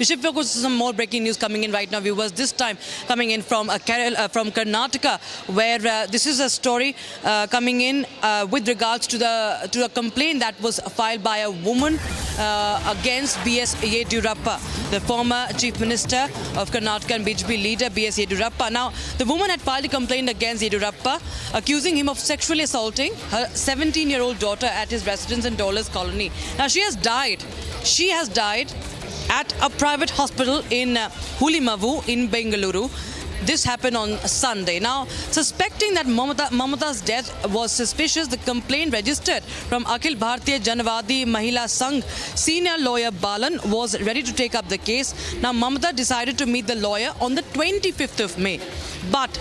Rishabh, of course, some more breaking news coming in right now, viewers. This time coming in from from Karnataka, where this is a story coming in with regards to the complaint that was filed by a woman against B.S. Yediyurappa, the former Chief Minister of Karnataka and BJP leader B.S. Yediyurappa. Now, the woman had filed a complaint against Yediyurappa, accusing him of sexually assaulting her 17-year-old daughter at his residence in Dollars Colony. Now, she has died. She has died at a private hospital in Hulimavu in Bengaluru. This happened on Sunday. Now, suspecting that Mamata's death was suspicious, the complaint registered from Akhil Bharatiya Janavadi Mahila Sangh senior lawyer Balan was ready to take up the case. Now, Mamata decided to meet the lawyer on the 25th of May. But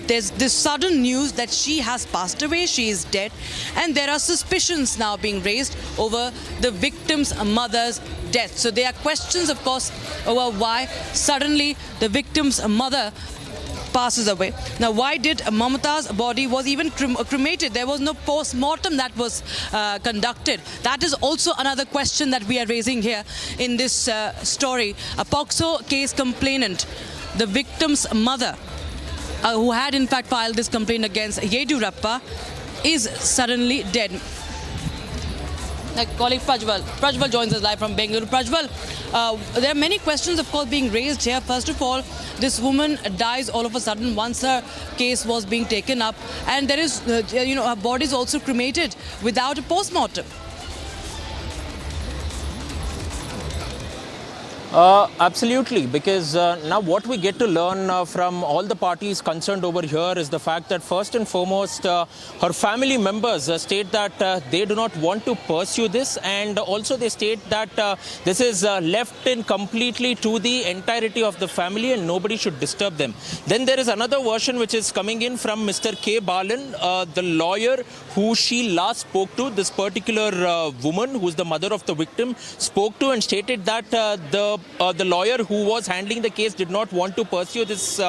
there's this sudden news that she has passed away, she is dead, and there are suspicions now being raised over the victim's mother's death. So there are questions, of course, over why suddenly the victim's mother passes away. Now, why did Mamata's body was even cremated? There was no post-mortem that was conducted. That is also another question that we are raising here in this story. A POCSO case complainant, the victim's mother, who had in fact filed this complaint against Yediyurappa, is suddenly dead. My colleague Prajwal joins us live from Bengaluru. Prajwal, there are many questions, of course, being raised here. First of all, this woman dies all of a sudden once her case was being taken up, and there is, her body is also cremated without a post-mortem. Absolutely, because now what we get to learn from all the parties concerned over here is the fact that first and foremost, her family members state that they do not want to pursue this, and also they state that this is left in completely to the entirety of the family and nobody should disturb them. Then there is another version which is coming in from Mr. K. Balan, the lawyer who she last spoke to. This particular woman, who is the mother of the victim, spoke to and stated that the lawyer who was handling the case did not want to pursue this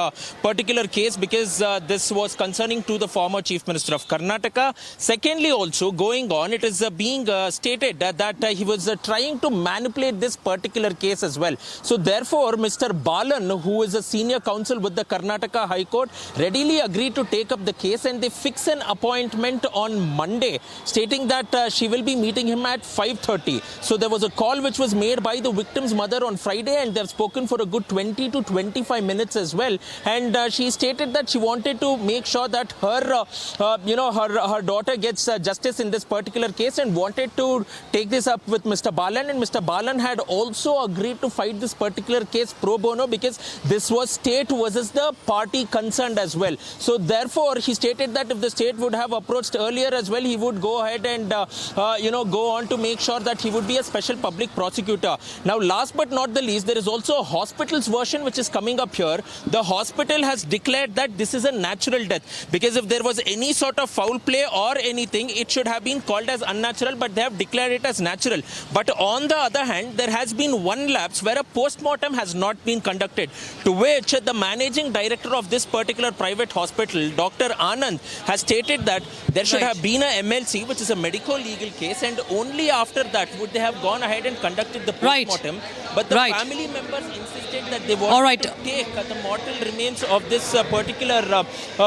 particular case because this was concerning to the former Chief Minister of Karnataka. Secondly, also going on, it is being stated that he was trying to manipulate this particular case as well. So therefore, Mr. Balan, who is a senior counsel with the Karnataka High Court, readily agreed to take up the case, and they fix an appointment on Monday, stating that she will be meeting him at 5:30. So there was a call which was made by the victim's mother on Friday, and they've spoken for a good 20 to 25 minutes as well. And she stated that she wanted to make sure that her daughter gets justice in this particular case, and wanted to take this up with Mr. Balan. And Mr. Balan had also agreed to fight this particular case pro bono because this was state versus the party concerned as well. So therefore, he stated that if the state would have approached earlier as well, he would go ahead and go on to make sure that he would be a special public prosecutor. Now, last but not the least, there is also a hospital's version which is coming up here. The hospital has declared that this is a natural death, because if there was any sort of foul play or anything, it should have been called as unnatural, but they have declared it as natural. But on the other hand, there has been one lapse where a post-mortem has not been conducted, to which the managing director of this particular private hospital, Dr. Anand, has stated that there should have been a MLC, which is a medico-legal case, and only after that would they have gone ahead and conducted the post-mortem. But the family members insisted that they wanted to take the mortal remains of this particular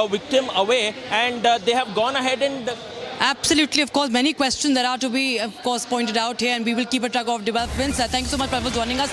victim away, and they have gone ahead and... Absolutely, of course, many questions that are to be, of course, pointed out here, and we will keep a track of developments. Thank you so much for joining us.